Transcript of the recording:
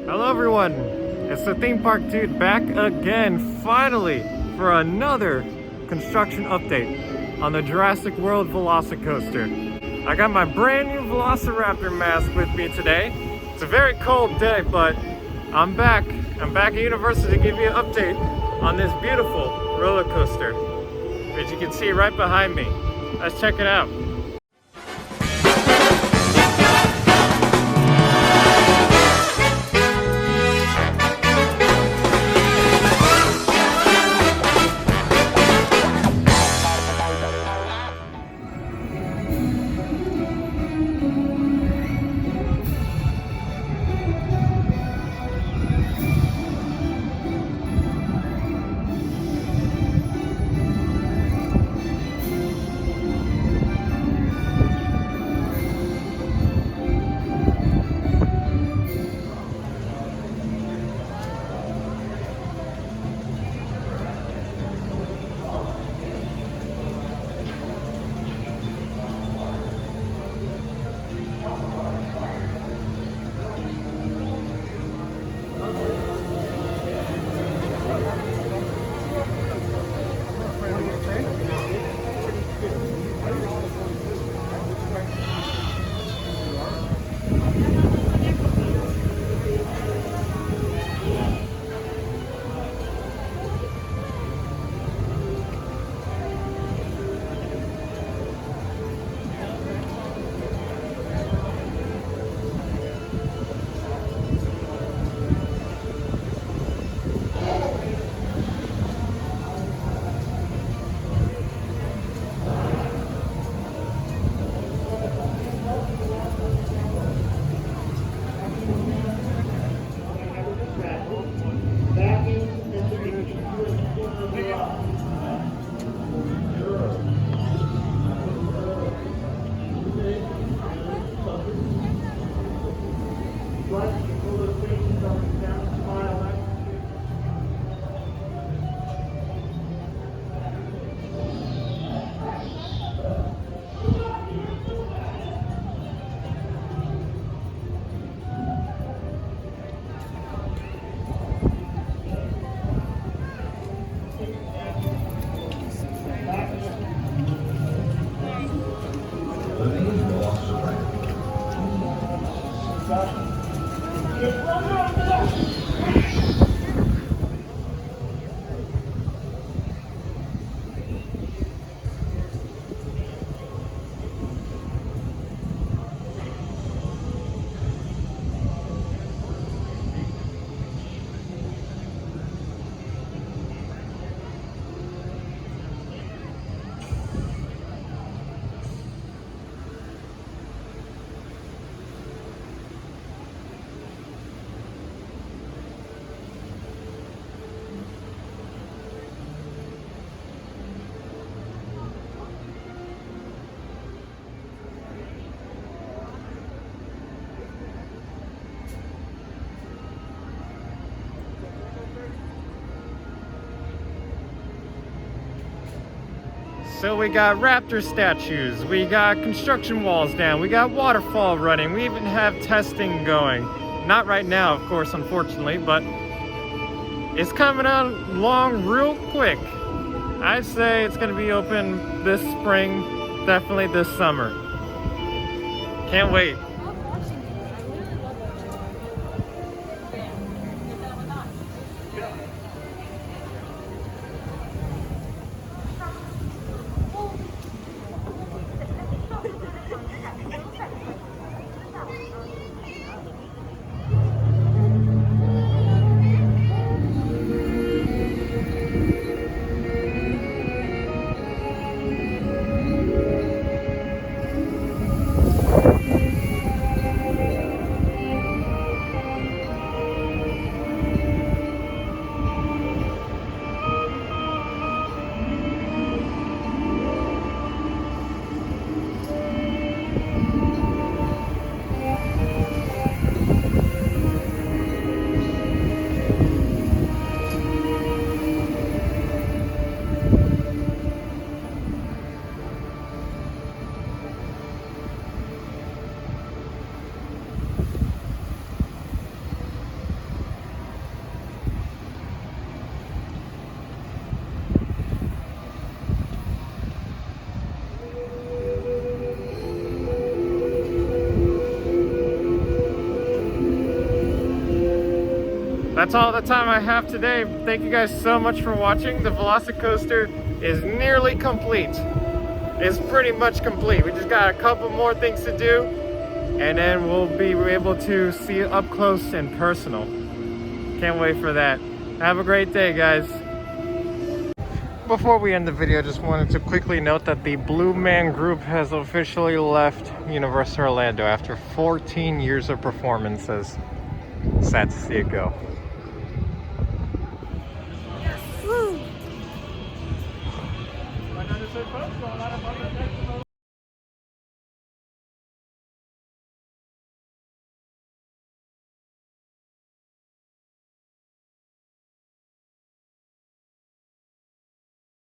Hello everyone, it's the theme park dude back again, finally, for another construction update on the Jurassic World VelociCoaster. I got my brand new Velociraptor mask with me today. It's a very cold day, but I'm back. I'm back at Universal to give you an update on this beautiful roller coaster, which you can see right behind me. Let's check it out. So we got raptor statues, we got construction walls down, we got waterfall running, we even have testing going. Not right now, of course, unfortunately, but it's coming along real quick. I'd say it's gonna be open this spring, definitely this summer. Can't wait. that's all the time I have today. Thank you guys so much for watching. The VelociCoaster is nearly complete. It's pretty much complete. We just got a couple more things to do, and then we'll be able to see it up close and personal. Can't wait for that. Have a great day, guys. Before we end the video, just wanted to quickly note that the Blue Man Group has officially left Universal Orlando after 14 years of performances. Sad to see it go. Yes. Woo.